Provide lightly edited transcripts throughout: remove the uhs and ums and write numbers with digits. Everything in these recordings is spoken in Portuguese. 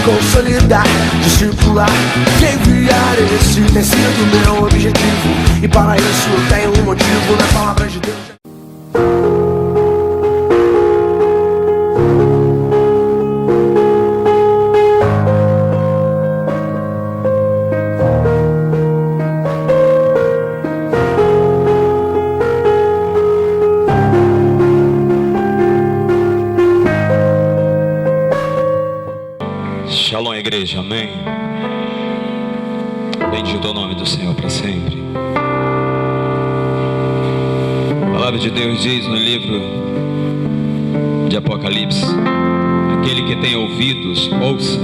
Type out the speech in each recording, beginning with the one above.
consolidar, discipular, te enviar. Esse tem sido meu objetivo, e para isso eu tenho um motivo na palavra de Deus. Shalom, igreja, amém. Bendito é o nome do Senhor para sempre. A palavra de Deus diz no livro de Apocalipse: aquele que tem ouvidos, ouça.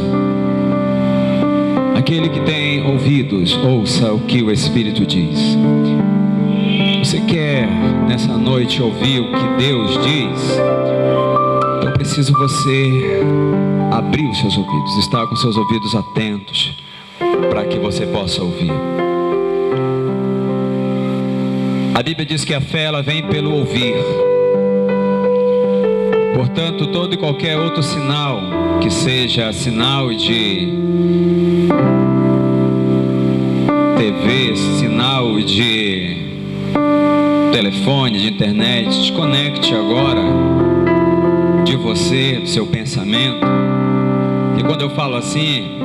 Aquele que tem ouvidos, ouça o que o Espírito diz. Você quer nessa noite ouvir o que Deus diz? Então preciso você abrir os seus ouvidos, estar com seus ouvidos atentos, para que você possa ouvir. A Bíblia diz que a fé ela vem pelo ouvir. Portanto, todo e qualquer outro sinal, que seja sinal de TV, sinal de telefone, de internet, desconecte agora de você, do seu pensamento. E quando eu falo assim,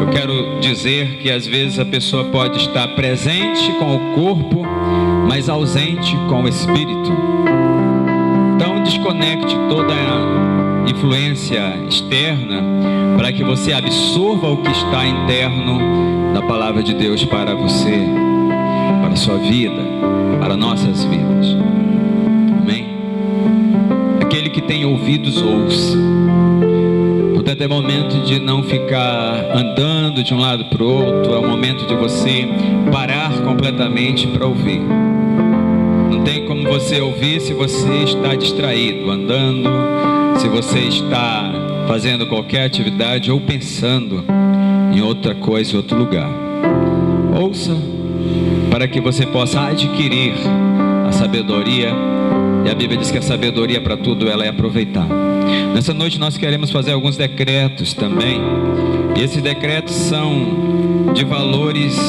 eu quero dizer que às vezes a pessoa pode estar presente com o corpo, mas ausente com o espírito. Então desconecte toda a influência externa, para que você absorva o que está interno da palavra de Deus para você, para a sua vida, para nossas vidas. Amém? Aquele que tem ouvidos, ouça. Portanto, é momento de não ficar andando de um lado para o outro. É o momento de você parar completamente para ouvir. Não tem como você ouvir se você está distraído, andando, se você está fazendo qualquer atividade ou pensando em outra coisa, em outro lugar. Ouça, para que você possa adquirir a sabedoria. E a Bíblia diz que a sabedoria para tudo ela é aproveitar. Nessa noite nós queremos fazer alguns decretos também. E esses decretos são de valores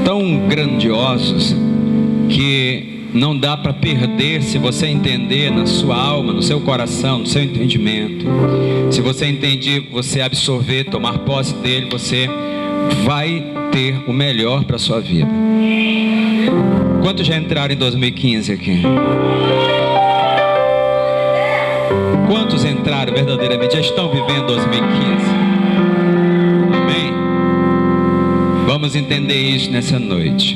tão grandiosos que não dá para perder se você entender na sua alma, no seu coração, no seu entendimento. Se você entender, você absorver, tomar posse dele, você vai ter o melhor para a sua vida. Quantos já entraram em 2015 aqui? Quantos entraram verdadeiramente, já estão vivendo 2015? Amém? Vamos entender isso nessa noite.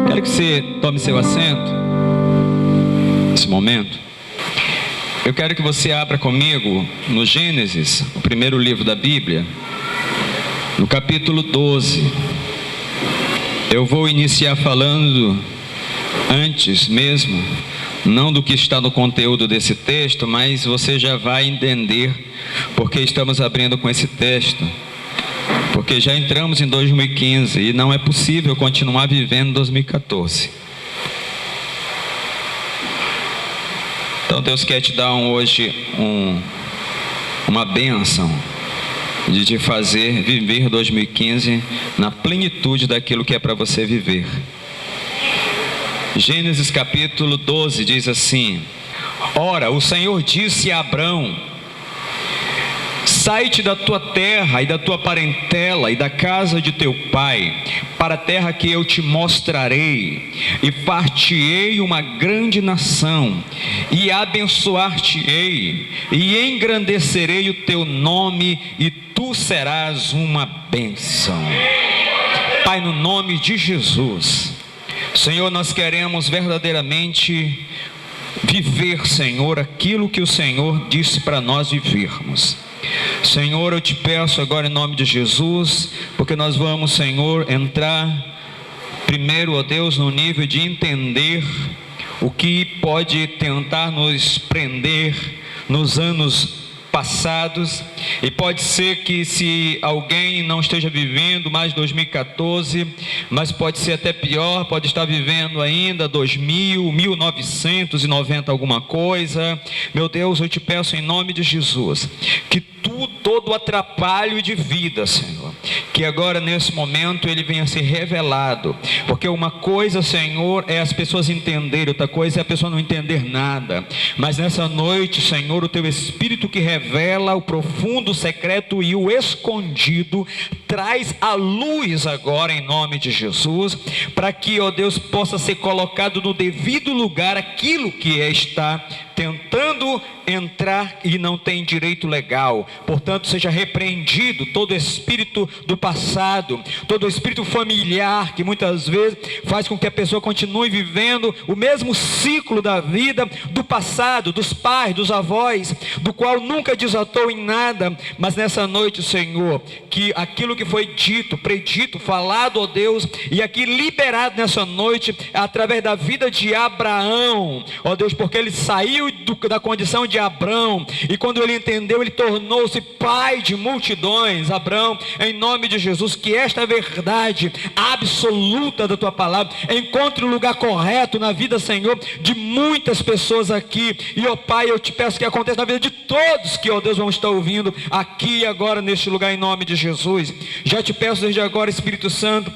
Quero que você tome seu assento nesse momento. Eu quero que você abra comigo no Gênesis, o primeiro livro da Bíblia, no capítulo 12. Eu vou iniciar falando antes mesmo, não do que está no conteúdo desse texto, mas você já vai entender porque estamos abrindo com esse texto. Porque já entramos em 2015 e não é possível continuar vivendo 2014. Então Deus quer te dar hoje uma bênção de te fazer viver 2015 na plenitude daquilo que é para você viver. Gênesis capítulo 12 diz assim: ora, o Senhor disse a Abrão: sai-te da tua terra e da tua parentela e da casa de teu pai, para a terra que eu te mostrarei, e far-te-ei uma grande nação, e abençoar-te-ei, e engrandecerei o teu nome, e tu serás uma bênção. Pai, no nome de Jesus, Senhor, nós queremos verdadeiramente viver, Senhor, aquilo que o Senhor disse para nós vivermos. Senhor, eu te peço agora em nome de Jesus, porque nós vamos, Senhor, entrar primeiro, ó Deus, no nível de entender o que pode tentar nos prender nos anos passados, e pode ser que se alguém não esteja vivendo mais 2014, mas pode ser até pior, pode estar vivendo ainda 2000, 1990 alguma coisa. Meu Deus, eu te peço em nome de Jesus, que todo atrapalho de vida, Senhor, que agora nesse momento ele venha a ser revelado, porque uma coisa, Senhor, é as pessoas entenderem, outra coisa é a pessoa não entender nada, mas nessa noite, Senhor, o teu Espírito que revela o profundo, o secreto e o escondido, traz à luz agora em nome de Jesus, para que, ó Deus, possa ser colocado no devido lugar aquilo que está tentando entrar e não tem direito legal. Portanto, seja repreendido todo espírito do passado, todo espírito familiar que muitas vezes faz com que a pessoa continue vivendo o mesmo ciclo da vida do passado, dos pais, dos avós, do qual nunca desatou em nada. Mas nessa noite, Senhor, que aquilo que foi dito, predito, falado, ó Deus, e aqui liberado nessa noite, através da vida de Abraão, ó Deus, porque ele saiu da condição de Abrão, e quando ele entendeu, ele tornou-se pai de multidões. Abrão, em nome de Jesus, que esta verdade absoluta da tua palavra encontre o lugar correto na vida, Senhor, de muitas pessoas aqui. E ó Pai, eu te peço que aconteça na vida de todos que, ó Deus, vão estar ouvindo aqui e agora neste lugar, em nome de Jesus. Já te peço desde agora, Espírito Santo,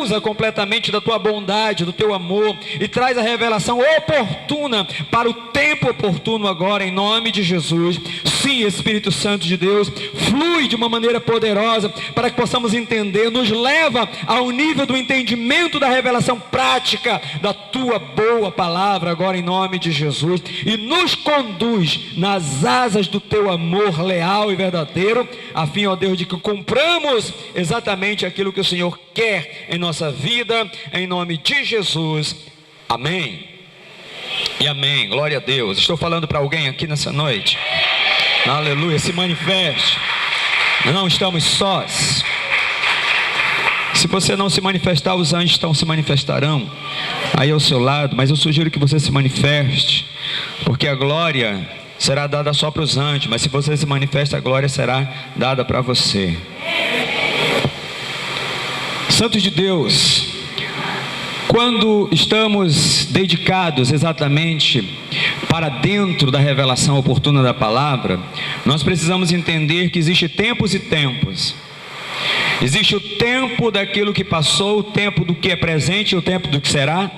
usa completamente da tua bondade, do teu amor, e traz a revelação oportuna para o tempo oportuno agora, em nome de Jesus. Sim, Espírito Santo de Deus, flui de uma maneira poderosa para que possamos entender, nos leva ao nível do entendimento da revelação prática da tua boa palavra agora, em nome de Jesus, e nos conduz nas asas do teu amor leal e verdadeiro, a fim, ó Deus, de que cumpramos exatamente aquilo que o Senhor quer em nossa vida, em nome de Jesus. Amém e amém. Glória a Deus. Estou falando para alguém aqui nessa noite. Aleluia. Se manifeste. Não estamos sós. Se você não se manifestar, os anjos se manifestarão aí ao seu lado. Mas eu sugiro que você se manifeste, porque a glória será dada só para os anjos. Mas se você se manifesta, a glória será dada para você. Santos de Deus, quando estamos dedicados exatamente para dentro da revelação oportuna da palavra, nós precisamos entender que existe tempos e tempos. Existe o tempo daquilo que passou, o tempo do que é presente e o tempo do que será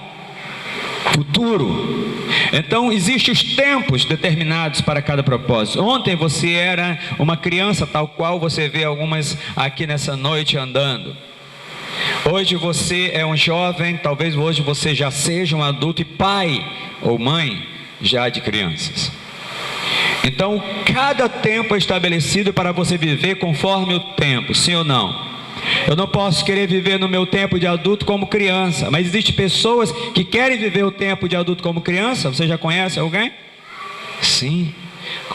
futuro. Então, existem os tempos determinados para cada propósito. Ontem você era uma criança, tal qual você vê algumas aqui nessa noite andando. Hoje você é um jovem, talvez hoje você já seja um adulto e pai ou mãe já de crianças. Então, cada tempo é estabelecido para você viver conforme o tempo, sim ou não? Eu não posso querer viver no meu tempo de adulto como criança, mas existem pessoas que querem viver o tempo de adulto como criança. Você já conhece alguém? Sim.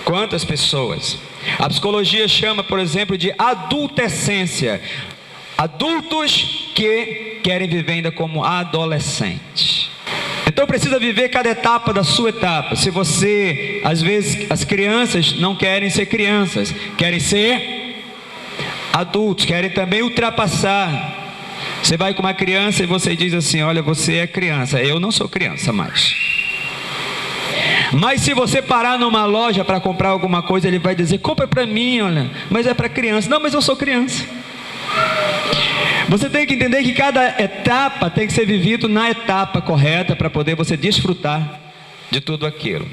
Quantas pessoas? A psicologia chama, por exemplo, de adultescência. Adultos que querem viver ainda como adolescentes. Então precisa viver cada etapa da sua etapa. Se você, às vezes, as crianças não querem ser crianças, querem ser adultos, querem também ultrapassar. Você vai com uma criança e você diz assim: olha, você é criança, eu não sou criança mais. Mas se você parar numa loja para comprar alguma coisa, ele vai dizer: compra para mim, olha, mas é para criança. Não, mas eu sou criança. Você tem que entender que cada etapa tem que ser vivido na etapa correta para poder você desfrutar de tudo aquilo.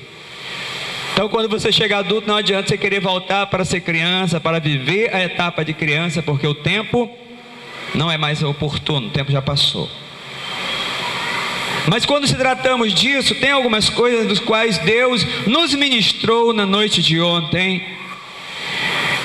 Então, quando você chega adulto, não adianta você querer voltar para ser criança, para viver a etapa de criança, porque o tempo não é mais oportuno, o tempo já passou. Mas quando se tratamos disso, tem algumas coisas dos quais Deus nos ministrou na noite de ontem.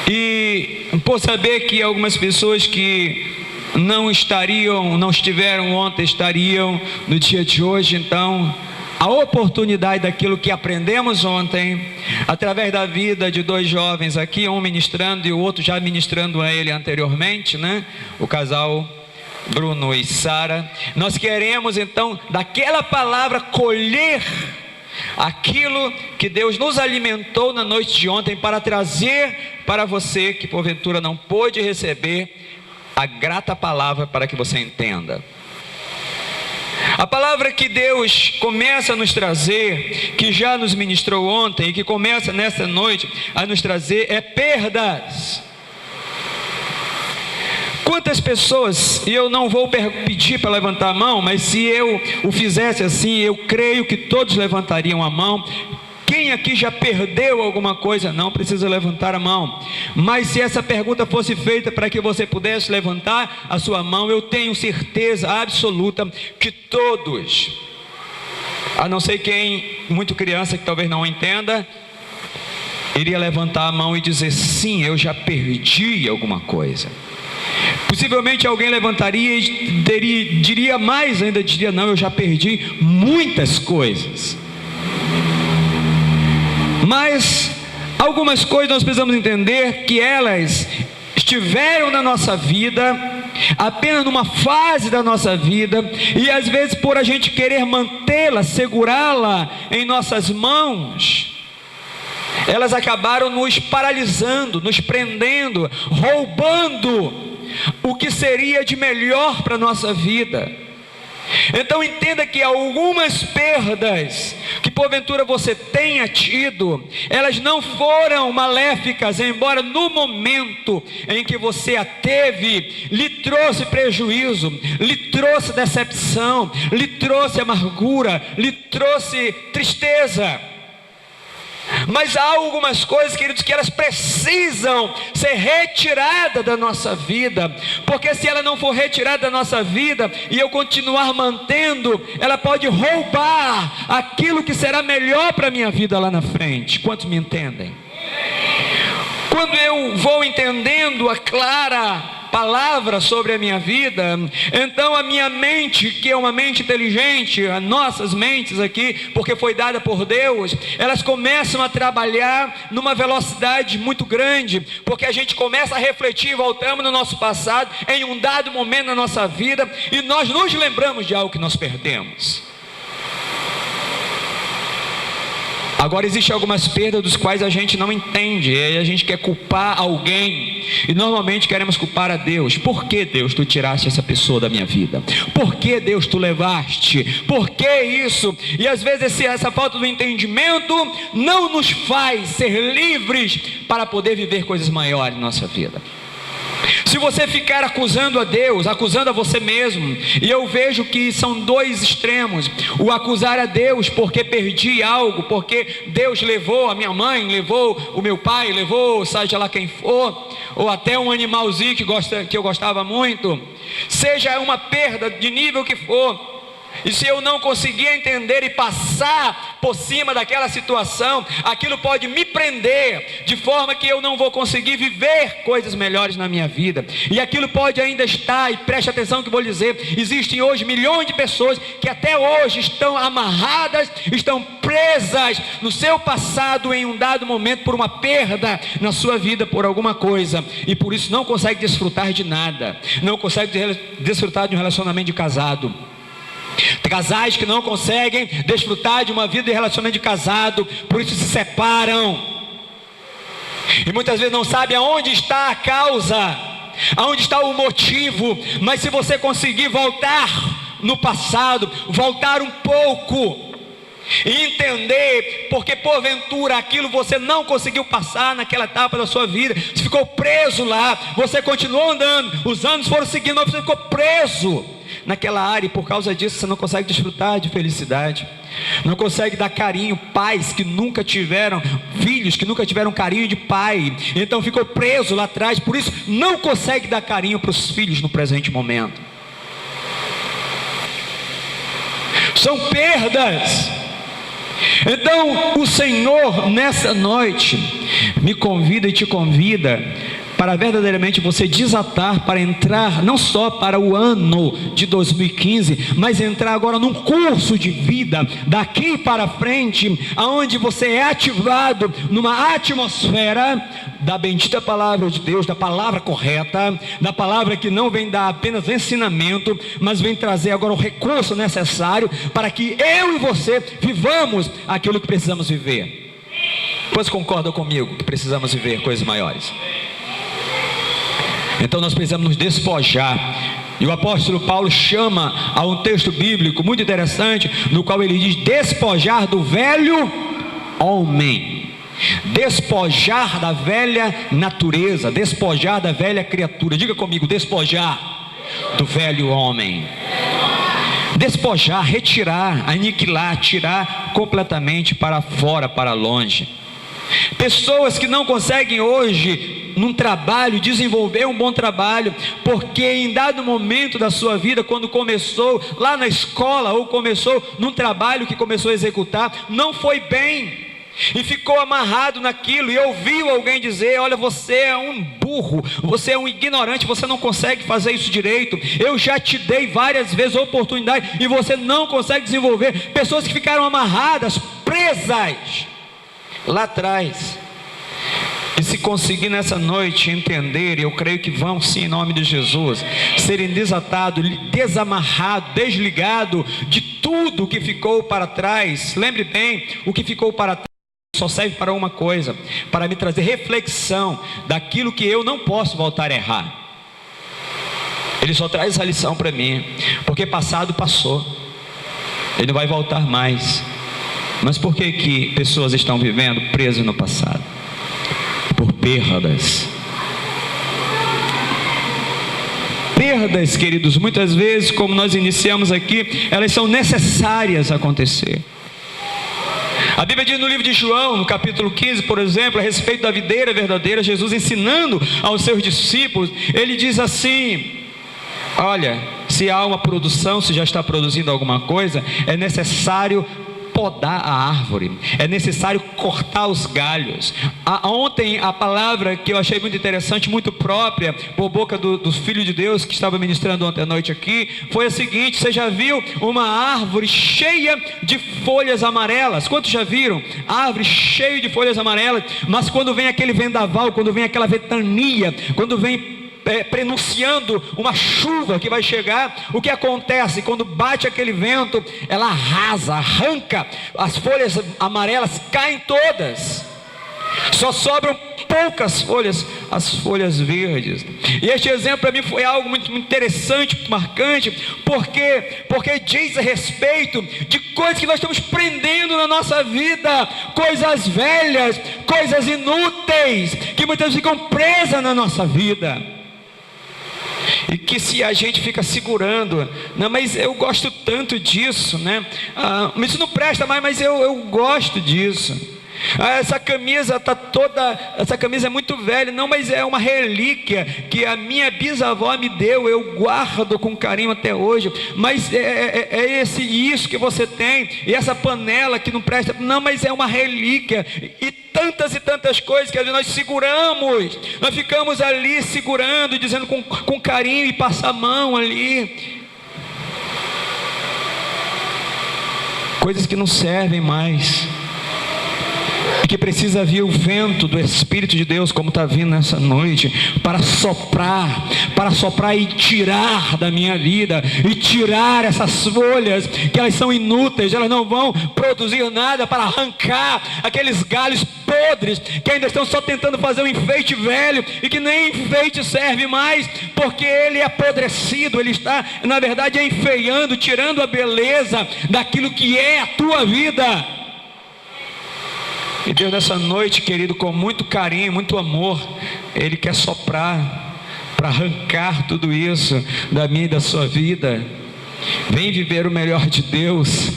E por saber que algumas pessoas que não estiveram ontem, estariam no dia de hoje, então a oportunidade daquilo que aprendemos ontem, através da vida de dois jovens aqui, um ministrando e o outro já ministrando a ele anteriormente, né? O casal Bruno e Sara. Nós queremos então daquela palavra colher aquilo que Deus nos alimentou na noite de ontem para trazer para você que porventura não pôde receber a grata palavra para que você entenda. A palavra que Deus começa a nos trazer, que já nos ministrou ontem e que começa nesta noite a nos trazer, é perdas. Quantas pessoas, e eu não vou pedir para levantar a mão, mas se eu o fizesse assim, eu creio que todos levantariam a mão. Quem aqui já perdeu alguma coisa? Não precisa levantar a mão. Mas se essa pergunta fosse feita para que você pudesse levantar a sua mão, eu tenho certeza absoluta que todos, a não ser quem, muito criança que talvez não entenda, iria levantar a mão e dizer: sim, eu já perdi alguma coisa. Possivelmente alguém levantaria e diria mais ainda, diria: não, eu já perdi muitas coisas. Mas algumas coisas nós precisamos entender que elas estiveram na nossa vida, apenas numa fase da nossa vida, e às vezes por a gente querer mantê-la, segurá-la em nossas mãos, elas acabaram nos paralisando, nos prendendo, roubando o que seria de melhor para a nossa vida. Então entenda que algumas perdas que porventura você tenha tido, elas não foram maléficas, embora no momento em que você a teve, lhe trouxe prejuízo, lhe trouxe decepção, lhe trouxe amargura, lhe trouxe tristeza. Mas há algumas coisas, queridos, que elas precisam ser retiradas da nossa vida, porque se ela não for retirada da nossa vida e eu continuar mantendo, ela pode roubar aquilo que será melhor para a minha vida lá na frente. Quantos me entendem? Quando eu vou entendendo a clara palavra sobre a minha vida, então a minha mente, que é uma mente inteligente, as nossas mentes aqui, porque foi dada por Deus, elas começam a trabalhar numa velocidade muito grande, porque a gente começa a refletir, voltamos no nosso passado, em um dado momento na nossa vida, e nós nos lembramos de algo que nós perdemos. Agora existem algumas perdas dos quais a gente não entende, e aí a gente quer culpar alguém, e normalmente queremos culpar a Deus. Por que, Deus, tu tiraste essa pessoa da minha vida? Por que, Deus, tu levaste? Por que isso? E às vezes essa falta do entendimento não nos faz ser livres para poder viver coisas maiores na nossa vida. Se você ficar acusando a Deus, acusando a você mesmo, e eu vejo que são dois extremos: o acusar a Deus porque perdi algo, porque Deus levou a minha mãe, levou o meu pai, levou seja lá quem for, ou até um animalzinho que eu gostava muito, seja uma perda de nível que for. E se eu não conseguir entender e passar por cima daquela situação, aquilo pode me prender, de forma que eu não vou conseguir viver coisas melhores na minha vida. E aquilo pode ainda estar, e preste atenção que eu vou dizer, existem hoje milhões de pessoas que até hoje estão amarradas, estão presas no seu passado em um dado momento por uma perda na sua vida, por alguma coisa, e por isso não consegue desfrutar de nada, não consegue desfrutar de um relacionamento de casado. Casais que não conseguem desfrutar de uma vida de relacionamento de casado, por isso se separam, e muitas vezes não sabem aonde está a causa, aonde está o motivo. Mas se você conseguir voltar no passado, voltar um pouco e entender porque porventura aquilo você não conseguiu passar naquela etapa da sua vida, você ficou preso lá, você continuou andando, os anos foram seguindo, mas você ficou preso naquela área, e por causa disso você não consegue desfrutar de felicidade, não consegue dar carinho. Pais que nunca tiveram filhos, que nunca tiveram carinho de pai, então ficou preso lá atrás, por isso não consegue dar carinho para os filhos no presente momento. São perdas. Então o Senhor nessa noite me convida e te convida para verdadeiramente você desatar, para entrar não só para o ano de 2015, mas entrar agora num curso de vida daqui para frente, aonde você é ativado numa atmosfera da bendita palavra de Deus, da palavra correta, da palavra que não vem dar apenas ensinamento, mas vem trazer agora o recurso necessário para que eu e você vivamos aquilo que precisamos viver. Pois concordam comigo que precisamos viver coisas maiores? Então nós precisamos nos despojar. E o apóstolo Paulo chama a um texto bíblico muito interessante, no qual ele diz: despojar do velho homem, despojar da velha natureza, despojar da velha criatura. Diga comigo: despojar do velho homem. Despojar, retirar, aniquilar, tirar completamente para fora, para longe. Pessoas que não conseguem hoje, num trabalho, desenvolver um bom trabalho, porque em dado momento da sua vida, quando começou lá na escola, ou começou num trabalho que começou a executar, não foi bem, e ficou amarrado naquilo, e ouviu alguém dizer: olha, você é um burro, você é um ignorante, você não consegue fazer isso direito, eu já te dei várias vezes a oportunidade, e você não consegue desenvolver. Pessoas que ficaram amarradas, presas lá atrás. E se conseguir nessa noite entender, eu creio que vão sim, em nome de Jesus, serem desatados, desamarrados, desligados de tudo que ficou para trás. Lembre bem, o que ficou para trás só serve para uma coisa: para me trazer reflexão daquilo que eu não posso voltar a errar. Ele só traz essa lição para mim, porque passado passou, ele não vai voltar mais. Mas por que que pessoas estão vivendo presas no passado? Por perdas. Perdas, queridos, muitas vezes, como nós iniciamos aqui, elas são necessárias acontecer. A Bíblia diz no livro de João, no capítulo 15, por exemplo, a respeito da videira verdadeira, Jesus ensinando aos seus discípulos, ele diz assim: olha, se há uma produção, se já está produzindo alguma coisa, é necessário podar a árvore, é necessário cortar os galhos. Ontem a palavra que eu achei muito interessante, muito própria, por boca do Filho de Deus que estava ministrando ontem à noite aqui, foi a seguinte: você já viu uma árvore cheia de folhas amarelas? Quantos já viram? Árvore cheia de folhas amarelas, mas quando vem aquele vendaval, quando vem aquela ventania, quando vem prenunciando uma chuva que vai chegar, o que acontece? Quando bate aquele vento, ela arrasa, arranca, as folhas amarelas caem todas, só sobram poucas folhas, as folhas verdes. E este exemplo para mim foi algo muito, muito interessante, muito marcante, porque diz a respeito de coisas que nós estamos prendendo na nossa vida, coisas velhas, coisas inúteis, que muitas vezes ficam presas na nossa vida. E que se a gente fica segurando, não, mas eu gosto tanto disso, né? Isso não presta mais, mas eu gosto disso. Essa camisa essa camisa é muito velha, não, mas é uma relíquia que a minha bisavó me deu, eu guardo com carinho até hoje. Mas é isso que você tem, e essa panela que não presta, não, mas é uma relíquia. E tantas coisas que às vezes nós seguramos, nós ficamos ali segurando, dizendo com carinho, e passa a mão ali, coisas que não servem mais, e que precisa vir o vento do Espírito de Deus, como está vindo nessa noite, para soprar e tirar da minha vida, e tirar essas folhas, que elas são inúteis, elas não vão produzir nada, para arrancar aqueles galhos podres, que ainda estão só tentando fazer um enfeite velho, e que nem enfeite serve mais, porque ele é apodrecido, ele está, na verdade, enfeiando, tirando a beleza daquilo que é a tua vida. E Deus, nessa noite, querido, com muito carinho, muito amor, Ele quer soprar para arrancar tudo isso da minha e da sua vida. Vem viver o melhor de Deus.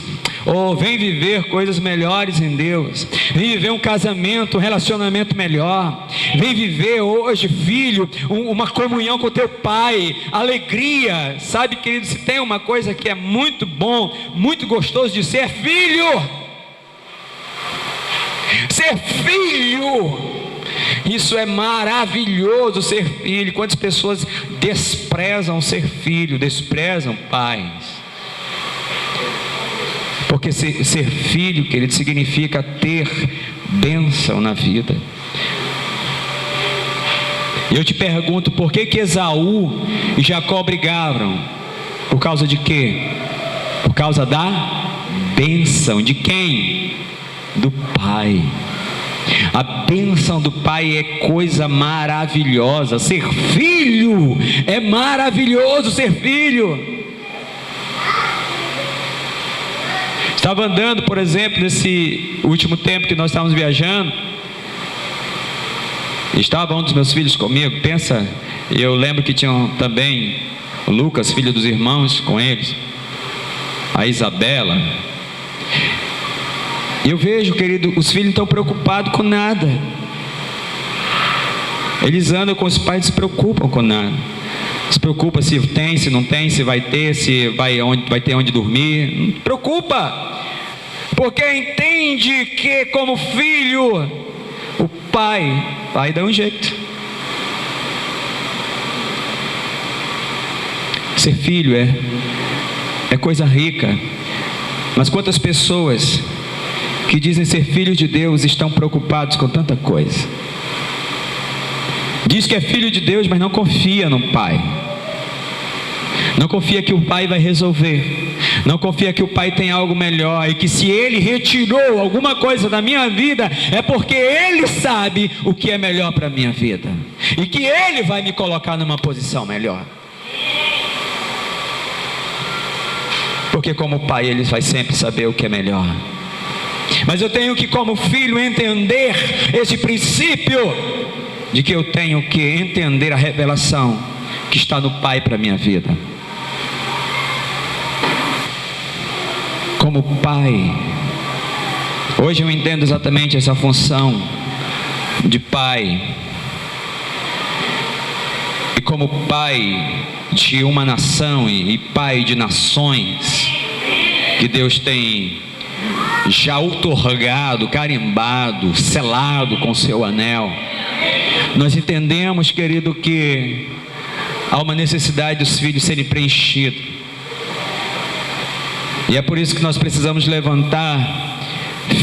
Vem viver coisas melhores em Deus. Vem viver um casamento, um relacionamento melhor. Vem viver hoje, filho, uma comunhão com o teu pai, alegria. Sabe, querido, se tem uma coisa que é muito bom, muito gostoso de ser filho. Ser filho Isso é maravilhoso, ser filho. Quantas pessoas desprezam ser filho, desprezam pais? Porque ser filho, querido, significa ter bênção na vida. E eu te pergunto, por que Esaú e Jacó brigaram? Por causa de quê? Por causa da bênção. De quem? Do pai. A bênção do pai é coisa maravilhosa. Ser filho é maravilhoso, ser filho. Estava andando, por exemplo, nesse último tempo que nós estávamos viajando. Estava um dos meus filhos comigo. Pensa, eu lembro que tinham também o Lucas, filho dos irmãos, com eles, a Isabela. E eu vejo, querido, os filhos não estão preocupados com nada. Eles andam com os pais, não se preocupam com nada. Se preocupa se tem, se não tem, se vai ter, se vai ter onde dormir. Não se preocupa. Porque entende que como filho, o pai vai dar um jeito. Ser filho é coisa rica. Mas quantas pessoas que dizem ser filhos de Deus estão preocupados com tanta coisa? Diz que é filho de Deus, mas não confia no pai. Não confia que o pai vai resolver. Não confia que o pai tem algo melhor. E que se ele retirou alguma coisa da minha vida, é porque ele sabe o que é melhor para a minha vida. E que ele vai me colocar numa posição melhor. Porque como pai, ele vai sempre saber o que é melhor. Mas eu tenho que, como filho, entender esse princípio de que eu tenho que entender a revelação que está no pai para a minha vida. Como pai, hoje eu entendo exatamente essa função de pai. E como pai de uma nação e pai de nações, que Deus tem já outorgado, carimbado, selado com seu anel, nós entendemos, querido, que há uma necessidade dos filhos serem preenchidos. E é por isso que nós precisamos levantar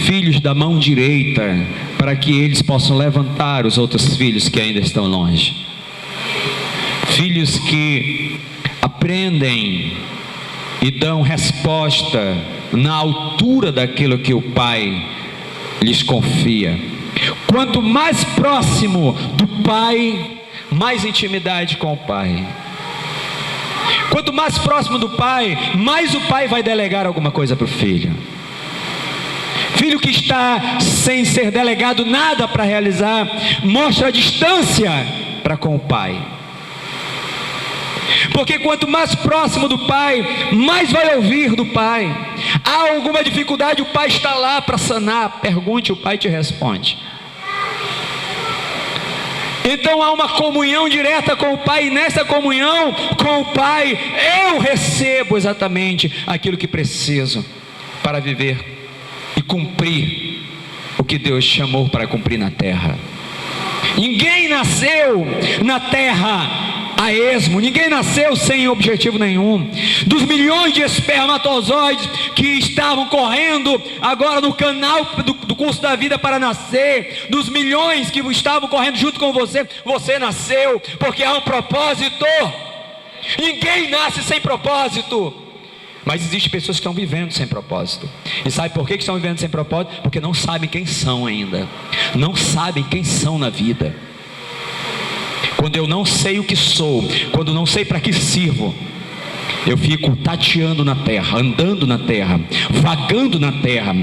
filhos da mão direita, para que eles possam levantar os outros filhos que ainda estão longe. Filhos que aprendem e dão resposta na altura daquilo que o pai lhes confia. Quanto mais próximo do pai, mais intimidade com o pai. Quanto mais próximo do pai, mais o pai vai delegar alguma coisa para o filho. Filho que está sem ser delegado nada para realizar, mostra a distância para com o pai. Porque quanto mais próximo do pai, mais vai ouvir do pai. Há alguma dificuldade, o pai está lá para sanar. Pergunte, o pai te responde. Então há uma comunhão direta com o pai, e nessa comunhão com o pai, eu recebo exatamente aquilo que preciso para viver e cumprir o que Deus chamou para cumprir na terra. Ninguém nasceu na terra a esmo, ninguém nasceu sem objetivo nenhum. Dos milhões de espermatozoides que estavam correndo agora no canal do curso da vida para nascer, dos milhões que estavam correndo junto com você, você nasceu porque há um propósito. Ninguém nasce sem propósito. Mas existem pessoas que estão vivendo sem propósito. E sabe por que estão vivendo sem propósito? Porque não sabem quem são ainda. Não sabem quem são na vida. Quando eu não sei o que sou, quando não sei para que sirvo, eu fico tateando na terra, andando na terra, vagando na terra.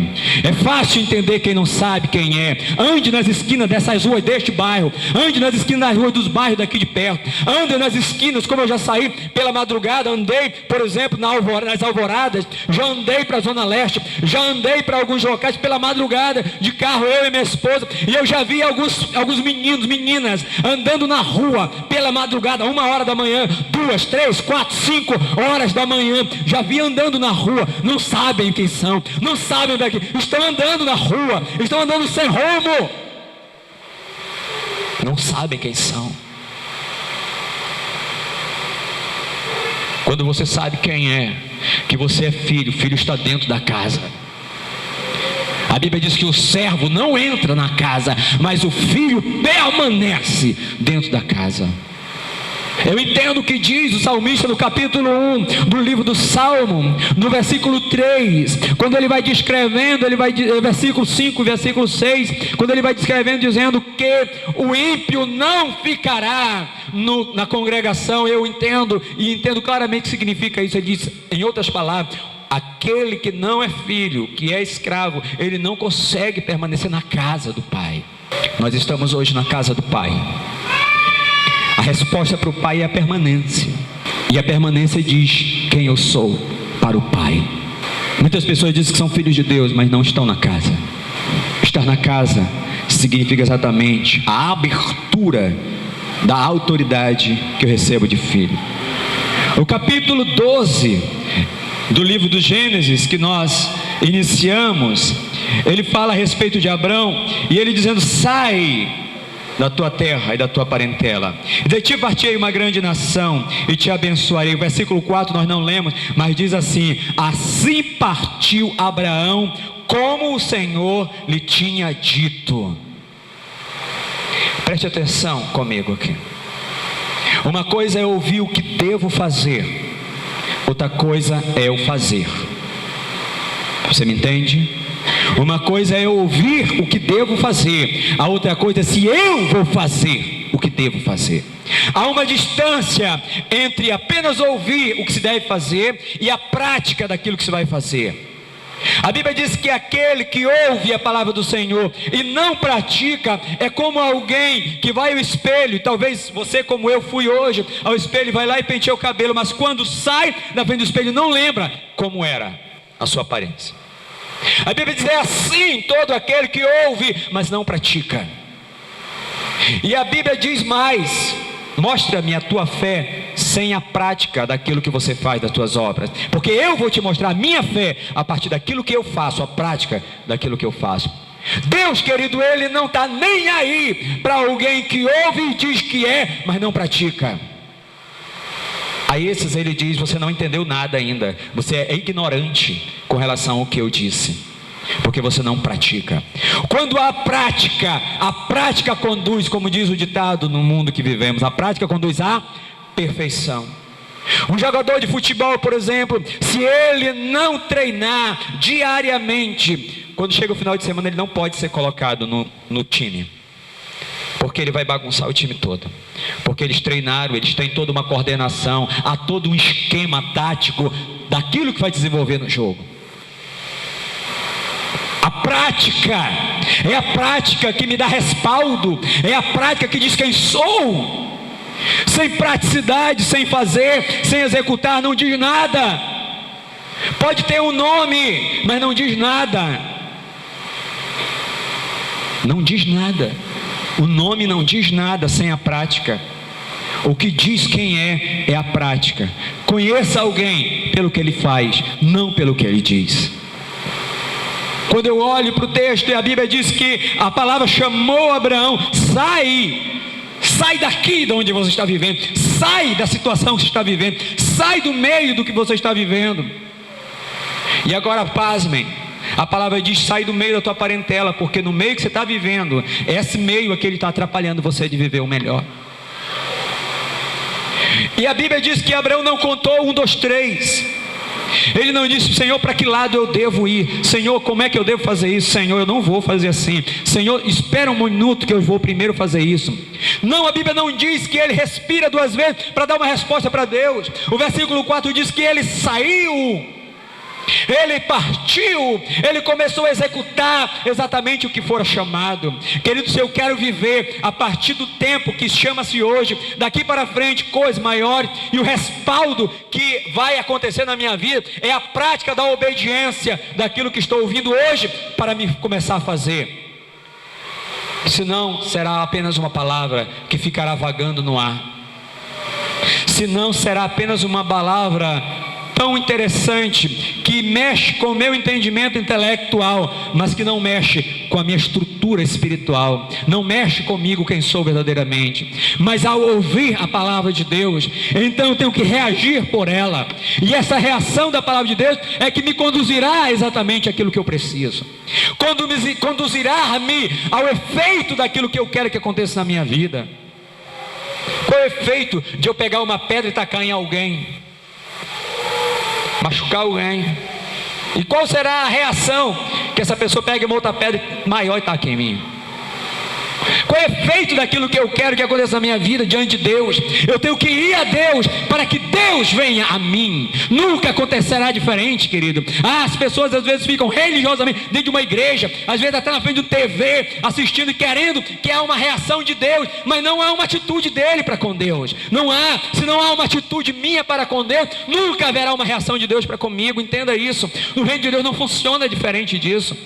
É fácil entender quem não sabe quem é. Ande nas esquinas dessas ruas deste bairro, ande nas esquinas das ruas dos bairros daqui de perto, ande nas esquinas, como eu já saí pela madrugada, andei, por exemplo, nas Alvoradas, já andei para a Zona Leste, já andei para alguns locais pela madrugada, de carro, eu e minha esposa, e eu já vi alguns meninos, meninas, andando na rua, pela madrugada, 1h da manhã, 2, 3, 4, 5 horas da manhã, já vi andando na rua, não sabem quem são, não sabem daqui, estão andando na rua, estão andando sem rumo. não sabem quem são. Quando você sabe quem é, que você é filho, o filho está dentro da casa. A Bíblia diz que o servo não entra na casa, mas o filho permanece dentro da casa. Eu entendo o que diz o salmista no capítulo 1 do livro do Salmo, no versículo 3, quando ele vai descrevendo, versículo 5, versículo 6, quando ele vai descrevendo, dizendo que o ímpio não ficará na congregação. Eu entendo, e entendo claramente o que significa isso. Ele diz, em outras palavras, aquele que não é filho, que é escravo, ele não consegue permanecer na casa do Pai. Nós estamos hoje na casa do Pai. A resposta para o Pai é a permanência. E a permanência diz quem eu sou para o Pai. Muitas pessoas dizem que são filhos de Deus, mas não estão na casa. Estar na casa significa exatamente a abertura da autoridade que eu recebo de filho. O capítulo 12 do livro do Gênesis, que nós iniciamos, ele fala a respeito de Abrão, e ele dizendo, sai da tua terra e da tua parentela, e de ti fartei uma grande nação, e te abençoarei. O versículo 4 nós não lemos, mas diz assim, assim partiu Abraão, como o Senhor lhe tinha dito. Preste atenção comigo aqui. Uma coisa é ouvir o que devo fazer, outra coisa é eu fazer. Você me entende? Uma coisa é eu ouvir o que devo fazer, a outra coisa é se eu vou fazer o que devo fazer. Há uma distância entre apenas ouvir o que se deve fazer e a prática daquilo que se vai fazer. A Bíblia diz que aquele que ouve a palavra do Senhor e não pratica é como alguém que vai ao espelho, e talvez você como eu fui hoje ao espelho, vai lá e penteia o cabelo, mas quando sai da frente do espelho não lembra como era a sua aparência. A Bíblia diz, é assim todo aquele que ouve, mas não pratica. E a Bíblia diz mais, mostra-me a tua fé sem a prática daquilo que você faz, das tuas obras, porque eu vou te mostrar a minha fé a partir daquilo que eu faço, a prática daquilo que eu faço. Deus, querido, Ele não está nem aí para alguém que ouve e diz que é, mas não pratica. A esses Ele diz, você não entendeu nada ainda, você é ignorante com relação ao que eu disse, porque você não pratica. Quando há prática, a prática conduz, como diz o ditado no mundo que vivemos, a prática conduz à perfeição. Um jogador de futebol, por exemplo, se ele não treinar diariamente, quando chega o final de semana ele não pode ser colocado no time, porque ele vai bagunçar o time todo. Porque eles treinaram, eles têm toda uma coordenação, há todo um esquema tático daquilo que vai desenvolver no jogo. A prática é a prática que me dá respaldo, é a prática que diz quem sou. Sem praticidade, sem fazer, sem executar, não diz nada. Pode ter um nome, mas não diz nada. Não diz nada. O nome não diz nada sem a prática. O que diz quem é a prática. Conheça alguém pelo que ele faz, não pelo que ele diz. Quando eu olho para o texto e a Bíblia diz que a palavra chamou Abraão, sai daqui de onde você está vivendo, sai da situação que você está vivendo, sai do meio do que você está vivendo. E agora pasmem, a palavra diz, sai do meio da tua parentela, porque no meio que você está vivendo, esse meio é que ele está atrapalhando você de viver o melhor. E a Bíblia diz que Abraão não contou 1, 2, 3. Ele não disse, Senhor, para que lado eu devo ir? Senhor, como é que eu devo fazer isso? Senhor, eu não vou fazer assim. Senhor, espera um minuto que eu vou primeiro fazer isso. Não, a Bíblia não diz que ele respira 2 vezes para dar uma resposta para Deus. O versículo 4 diz que ele saiu, ele partiu, ele começou a executar exatamente o que fora chamado. Querido, se eu quero viver a partir do tempo que chama-se hoje, daqui para frente, coisas maiores, e o respaldo que vai acontecer na minha vida é a prática da obediência daquilo que estou ouvindo hoje para me começar a fazer. Senão será apenas uma palavra que ficará vagando no ar. Senão será apenas uma palavra tão interessante, que mexe com o meu entendimento intelectual, mas que não mexe com a minha estrutura espiritual, não mexe comigo quem sou verdadeiramente. Mas ao ouvir a palavra de Deus, então eu tenho que reagir por ela, e essa reação da palavra de Deus é que me conduzirá exatamente aquilo que eu preciso, conduzirá-me ao efeito daquilo que eu quero que aconteça na minha vida. Qual é o efeito de eu pegar uma pedra e tacar em alguém, machucar alguém? E qual será a reação que essa pessoa pega uma outra pedra maior e taca em mim? Qual é o efeito daquilo que eu quero que aconteça na minha vida diante de Deus? Eu tenho que ir a Deus para que Deus venha a mim. Nunca acontecerá diferente, querido. As pessoas às vezes ficam religiosamente dentro de uma igreja, às vezes até na frente do TV, assistindo e querendo que há uma reação de Deus, mas não há uma atitude dele para com Deus. Não há. Se não há uma atitude minha para com Deus, nunca haverá uma reação de Deus para comigo. Entenda isso. No reino de Deus não funciona diferente disso.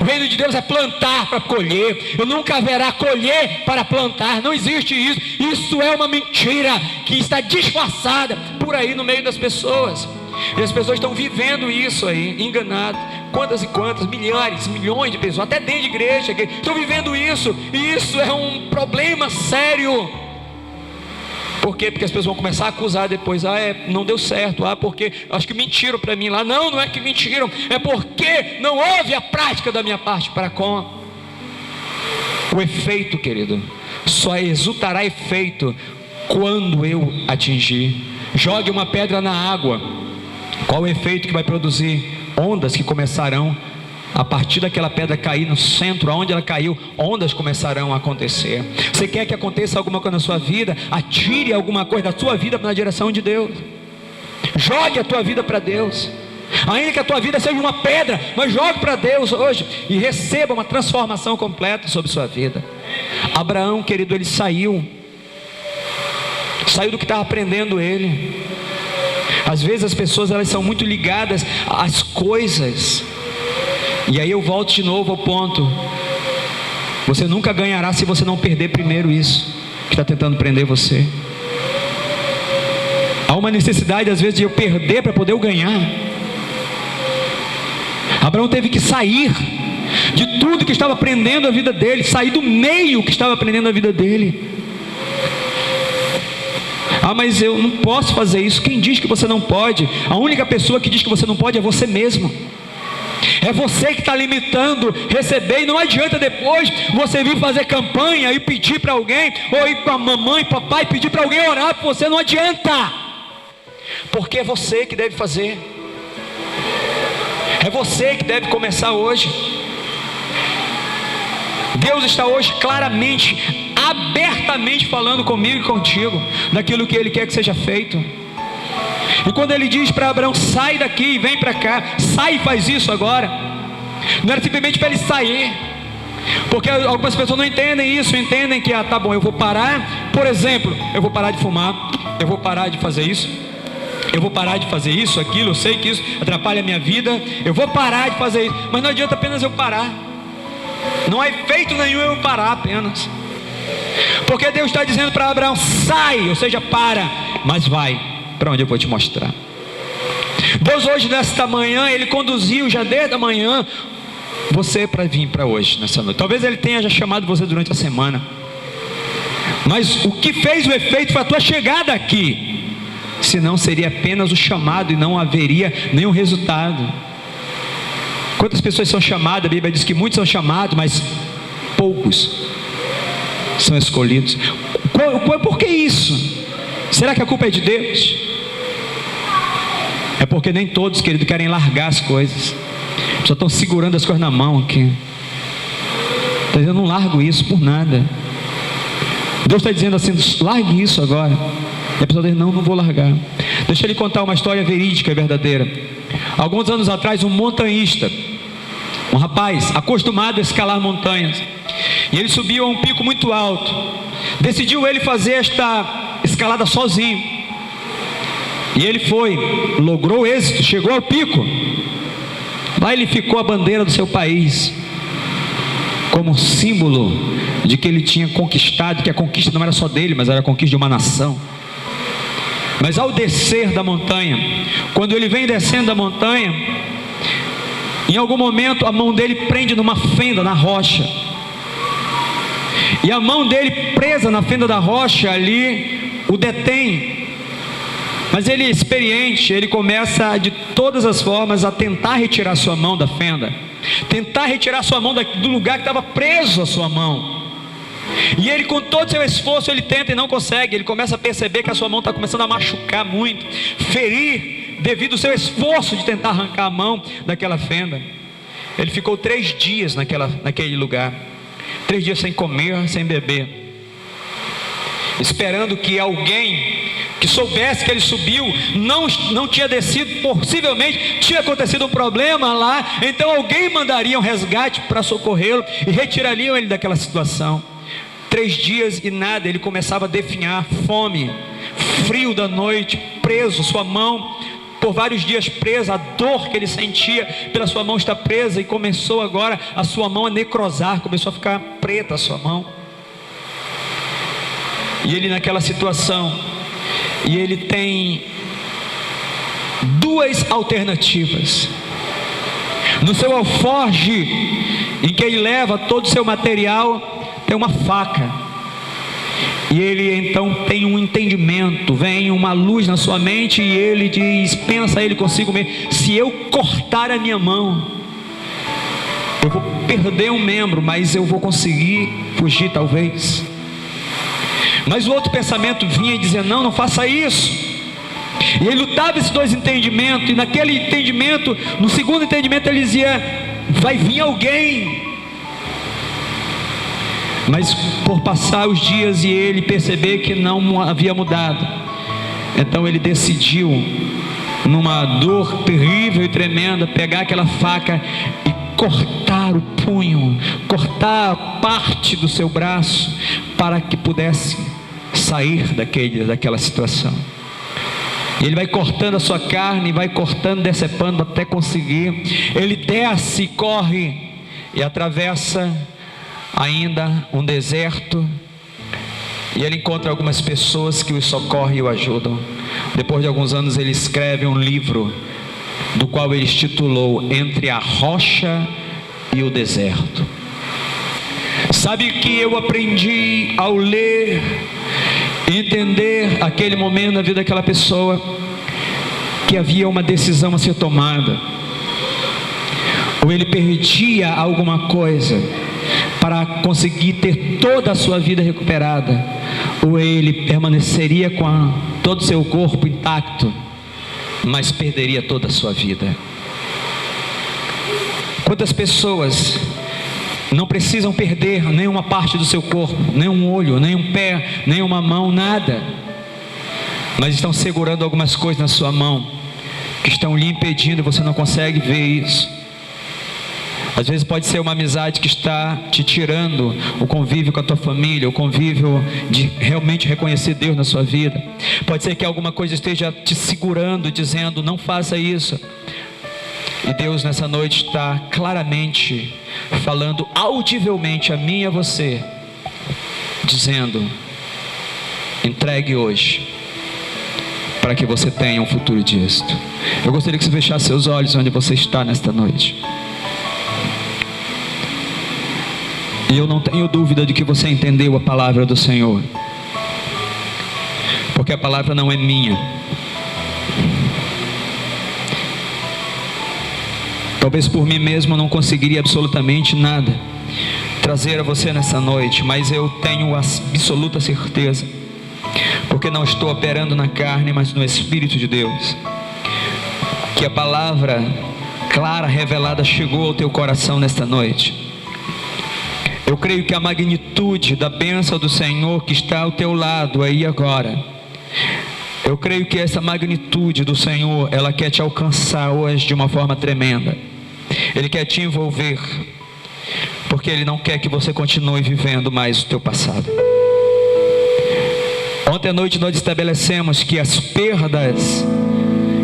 O reino de Deus é plantar para colher. Eu nunca haverá colher para plantar. Não existe isso. Isso é uma mentira que está disfarçada por aí no meio das pessoas. E as pessoas estão vivendo isso aí, enganadas. Quantas e quantas, milhões de pessoas, até dentro de igreja, que estão vivendo isso. E isso é um problema sério. Por quê? Porque as pessoas vão começar a acusar depois. Não deu certo. Porque acho que mentiram para mim lá. Não é que mentiram. É porque não houve a prática da minha parte para com. O efeito, querido, só exultará efeito quando eu atingir. Jogue uma pedra na água. Qual o efeito que vai produzir? Ondas que começarão a partir daquela pedra cair no centro, aonde ela caiu, ondas começarão a acontecer. Você quer que aconteça alguma coisa na sua vida? Atire alguma coisa da sua vida na direção de Deus. Jogue a tua vida para Deus. Ainda que a tua vida seja uma pedra, mas jogue para Deus hoje e receba uma transformação completa sobre sua vida. Abraão, querido, ele saiu do que estava aprendendo ele. Às vezes as pessoas, elas são muito ligadas às coisas. E aí eu volto de novo ao ponto. Você nunca ganhará se você não perder primeiro isso que está tentando prender você. Há uma necessidade às vezes de eu perder para poder eu ganhar. Abraão teve que sair de tudo que estava prendendo a vida dele, sair do meio que estava prendendo a vida dele. Mas eu não posso fazer isso. Quem diz que você não pode? A única pessoa que diz que você não pode é você mesmo. É você que está limitando receber, e não adianta depois você vir fazer campanha e pedir para alguém, ou ir para a mamãe, papai, pedir para alguém orar por você. Não adianta, porque é você que deve fazer, é você que deve começar hoje. Deus está hoje claramente, abertamente falando comigo e contigo, daquilo que Ele quer que seja feito. E quando Ele diz para Abraão, sai daqui e vem para cá, sai e faz isso agora, não era simplesmente para ele sair, porque algumas pessoas não entendem isso, entendem que, tá bom, eu vou parar, por exemplo, eu vou parar de fumar, eu vou parar de fazer isso, eu vou parar de fazer isso, aquilo, eu sei que isso atrapalha a minha vida, eu vou parar de fazer isso, mas não adianta apenas eu parar, não há efeito nenhum eu parar apenas, porque Deus está dizendo para Abraão, sai, ou seja, para, mas vai para onde eu vou te mostrar. Deus hoje nesta manhã, Ele conduziu já desde a manhã você para vir para hoje, nessa noite. Talvez Ele tenha já chamado você durante a semana, mas o que fez o efeito foi a tua chegada aqui, senão seria apenas o chamado e não haveria nenhum resultado. Quantas pessoas são chamadas? A Bíblia diz que muitos são chamados, mas poucos são escolhidos. Por que isso? Será que a culpa é de Deus? É porque nem todos, querido, querem largar as coisas. Só estão segurando as coisas na mão aqui. Está dizendo, não largo isso por nada. Deus está dizendo assim, largue isso agora. E a pessoa diz, não vou largar. Deixa eu lhe contar uma história verídica e verdadeira. Alguns anos atrás, um montanhista, um rapaz acostumado a escalar montanhas, e ele subiu a um pico muito alto. Decidiu ele fazer esta escalada sozinho. E ele logrou êxito, chegou ao pico. Lá ele ficou a bandeira do seu país, como símbolo de que ele tinha conquistado, que a conquista não era só dele, mas era a conquista de uma nação. Mas ao descer da montanha, quando ele vem descendo da montanha, em algum momento a mão dele prende numa fenda na rocha. E a mão dele presa na fenda da rocha ali o detém. Mas ele é experiente, ele começa de todas as formas a tentar retirar sua mão da fenda, tentar retirar sua mão do lugar que estava preso a sua mão. E ele, com todo o seu esforço, ele tenta e não consegue. Ele começa a perceber que a sua mão está começando a machucar muito, ferir, devido ao seu esforço de tentar arrancar a mão daquela fenda. Ele ficou 3 dias naquele lugar, 3 dias sem comer, sem beber, esperando que alguém que soubesse que ele subiu, não tinha descido, possivelmente tinha acontecido um problema lá, então alguém mandaria um resgate para socorrê-lo e retirariam ele daquela situação. 3 dias e nada, ele começava a definhar, fome, frio da noite, preso, sua mão por vários dias presa, a dor que ele sentia pela sua mão estar presa, e começou agora a sua mão a necrosar, começou a ficar preta a sua mão. E ele naquela situação, e ele tem 2 alternativas. No seu alforge, em que ele leva todo o seu material, tem uma faca. E ele então tem um entendimento, vem uma luz na sua mente, e ele diz, pensa ele consigo mesmo: se eu cortar a minha mão, eu vou perder um membro, mas eu vou conseguir fugir talvez. Mas o outro pensamento vinha e dizia: não faça isso. E ele lutava esses 2 entendimentos, e naquele entendimento, no segundo entendimento, ele dizia: vai vir alguém. Mas por passar os dias e ele perceber que não havia mudado, então ele decidiu, numa dor terrível e tremenda, pegar aquela faca e cortar o punho, cortar parte do seu braço, para que pudesse sair daquela situação. E ele vai cortando a sua carne, vai cortando, decepando até conseguir. Ele desce, corre e atravessa ainda um deserto, e ele encontra algumas pessoas que o socorrem e o ajudam. Depois de alguns anos, ele escreve um livro, do qual ele intitulou Entre a Rocha e o Deserto. Sabe que eu aprendi ao ler e entender aquele momento na vida daquela pessoa, que havia uma decisão a ser tomada. Ou ele perdia alguma coisa para conseguir ter toda a sua vida recuperada, ou ele permaneceria com todo o seu corpo intacto, mas perderia toda a sua vida. Quantas pessoas não precisam perder nenhuma parte do seu corpo, nem um olho, nem um pé, nem uma mão, nada, mas estão segurando algumas coisas na sua mão, que estão lhe impedindo, e você não consegue ver isso. Às vezes pode ser uma amizade que está te tirando o convívio com a tua família, o convívio de realmente reconhecer Deus na sua vida. Pode ser que alguma coisa esteja te segurando, dizendo: não faça isso. E Deus nessa noite está claramente falando audivelmente a mim e a você, dizendo: entregue hoje, para que você tenha um futuro de êxito. Eu gostaria que você fechasse seus olhos onde você está nesta noite. E eu não tenho dúvida de que você entendeu a palavra do Senhor, porque a palavra não é minha. Talvez por mim mesmo eu não conseguiria absolutamente nada trazer a você nessa noite, mas eu tenho absoluta certeza, porque não estou operando na carne, mas no Espírito de Deus, que a palavra clara, revelada, chegou ao teu coração nesta noite. Eu creio que a magnitude da bênção do Senhor que está ao teu lado aí agora, eu creio que essa magnitude do Senhor, ela quer te alcançar hoje de uma forma tremenda. Ele quer te envolver, porque Ele não quer que você continue vivendo mais o teu passado. Ontem à noite nós estabelecemos que as perdas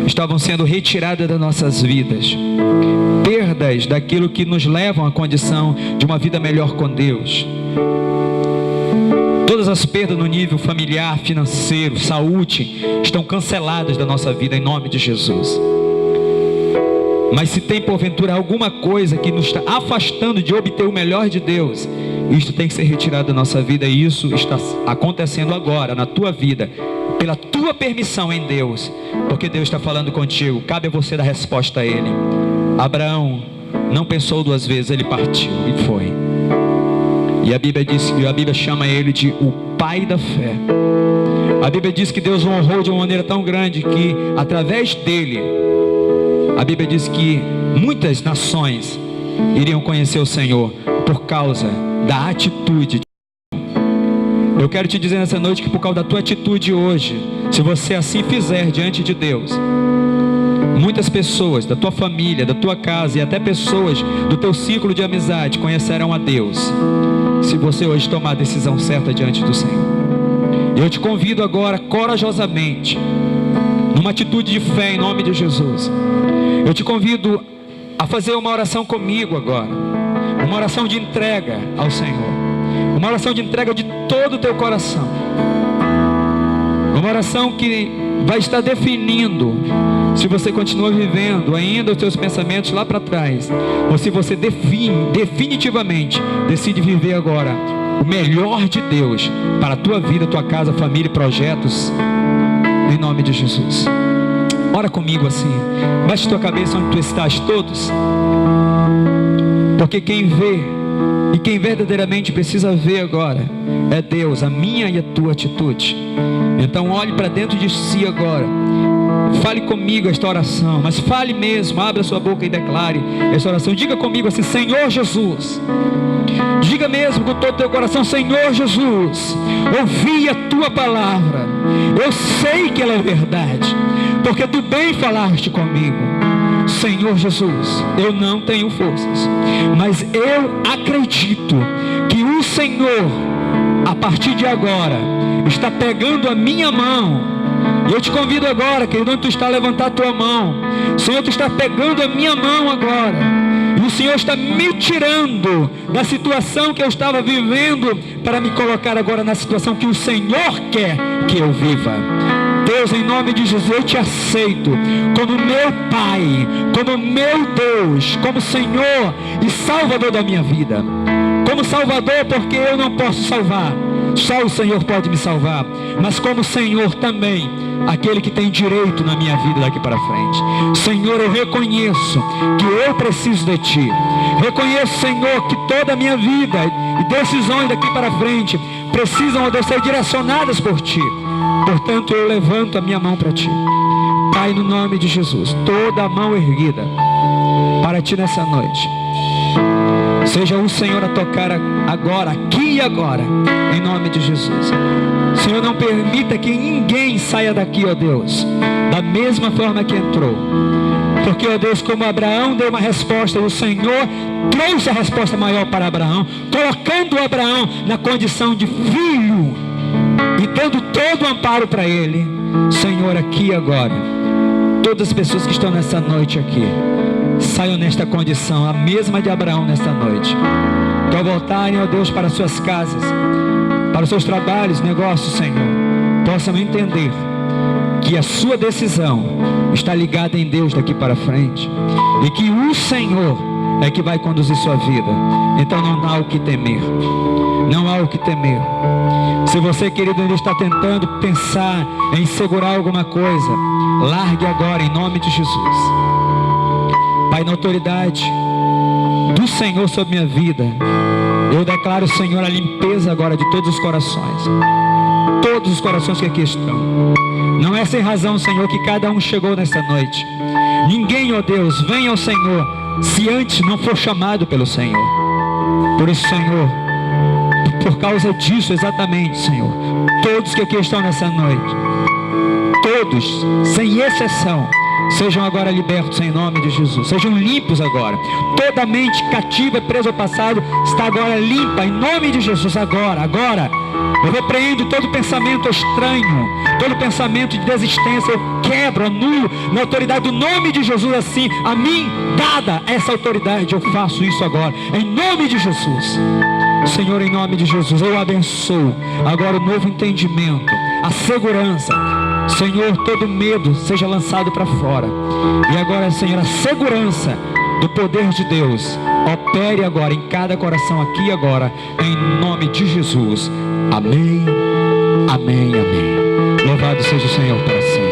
estavam sendo retiradas das nossas vidas, perdas daquilo que nos levam à condição de uma vida melhor com Deus. Todas as perdas no nível familiar, financeiro, saúde, estão canceladas da nossa vida em nome de Jesus. Mas se tem porventura alguma coisa que nos está afastando de obter o melhor de Deus, isto tem que ser retirado da nossa vida. E isso está acontecendo agora na tua vida, pela tua permissão em Deus, porque Deus está falando contigo. Cabe a você dar resposta a Ele. Abraão não pensou duas vezes, ele partiu e foi. E a Bíblia chama ele de o pai da fé. A Bíblia diz que Deus o honrou de uma maneira tão grande que através dele, a Bíblia diz que muitas nações iriam conhecer o Senhor por causa da atitude. Eu quero te dizer nessa noite que por causa da tua atitude hoje, se você assim fizer diante de Deus, muitas pessoas da tua família, da tua casa e até pessoas do teu círculo de amizade conhecerão a Deus, se você hoje tomar a decisão certa diante do Senhor. Eu te convido agora corajosamente, numa atitude de fé em nome de Jesus. Eu te convido a fazer uma oração comigo agora, uma oração de entrega ao Senhor, uma oração de entrega de todo o teu coração, uma oração que vai estar definindo se você continua vivendo ainda os seus pensamentos lá para trás, ou se você definitivamente decide viver agora o melhor de Deus para a tua vida, tua casa, família e projetos, em nome de Jesus. Ora comigo assim, baixe tua cabeça onde tu estás, todos, porque quem vê e quem verdadeiramente precisa ver agora é Deus, a minha e a tua atitude. Então olhe para dentro de si agora, fale comigo esta oração, mas fale mesmo, abra sua boca e declare esta oração. Diga comigo assim: Senhor Jesus. Diga mesmo com todo o teu coração: Senhor Jesus, ouvi a tua palavra, eu sei que ela é verdade, porque tu bem falaste comigo. Senhor Jesus, eu não tenho forças, mas eu acredito que o Senhor, a partir de agora, está pegando a minha mão. E eu te convido agora, querido, onde tu está, a levantar a tua mão. Senhor, tu está pegando a minha mão agora, e o Senhor está me tirando da situação que eu estava vivendo, para me colocar agora na situação que o Senhor quer que eu viva. Deus, em nome de Jesus, eu te aceito como meu Pai, como meu Deus, como Senhor e Salvador da minha vida. Como Salvador, porque eu não posso salvar, só o Senhor pode me salvar. Mas como Senhor também, aquele que tem direito na minha vida daqui para frente. Senhor, eu reconheço que eu preciso de Ti. Reconheço, Senhor, que toda a minha vida e decisões daqui para frente precisam de ser direcionadas por Ti. Portanto, eu levanto a minha mão para Ti. Pai, no nome de Jesus, toda a mão erguida para Ti nessa noite. Seja o Senhor a tocar agora, aqui e agora, em nome de Jesus. Senhor, não permita que ninguém saia daqui, ó Deus, da mesma forma que entrou. Porque, ó Deus, como Abraão deu uma resposta, o Senhor trouxe a resposta maior para Abraão, colocando Abraão na condição de filho e dando todo o amparo para ele. Senhor, aqui e agora, todas as pessoas que estão nessa noite aqui, saiam nesta condição, a mesma de Abraão nesta noite. Que ao voltarem, ó Deus, para suas casas, para os seus trabalhos, negócios, Senhor, possam entender que a sua decisão está ligada em Deus daqui para frente, e que o Senhor é que vai conduzir sua vida. Então não há o que temer. Não há o que temer. Se você, querido, ainda está tentando pensar em segurar alguma coisa, largue agora em nome de Jesus. Pai, na autoridade do Senhor sobre minha vida, eu declaro, Senhor, a limpeza agora de todos os corações. Todos os corações que aqui estão. Não é sem razão, Senhor, que cada um chegou nesta noite. Ninguém, ó Deus, venha ao Senhor se antes não for chamado pelo Senhor. Por isso, Senhor, por causa disso exatamente, Senhor, todos que aqui estão nessa noite, todos, sem exceção, sejam agora libertos em nome de Jesus. Sejam limpos agora. Toda mente cativa e presa ao passado está agora limpa em nome de Jesus. Agora eu repreendo todo pensamento estranho, todo pensamento de desistência. Eu quebro, anulo na autoridade do nome de Jesus. Assim, a mim dada essa autoridade, eu faço isso agora em nome de Jesus. Senhor, em nome de Jesus, eu abençoo agora o novo entendimento, a segurança. Senhor, todo medo seja lançado para fora. E agora, Senhor, a segurança do poder de Deus opere agora em cada coração aqui e agora, em nome de Jesus. Amém, amém, amém. Louvado seja o Senhor para sempre.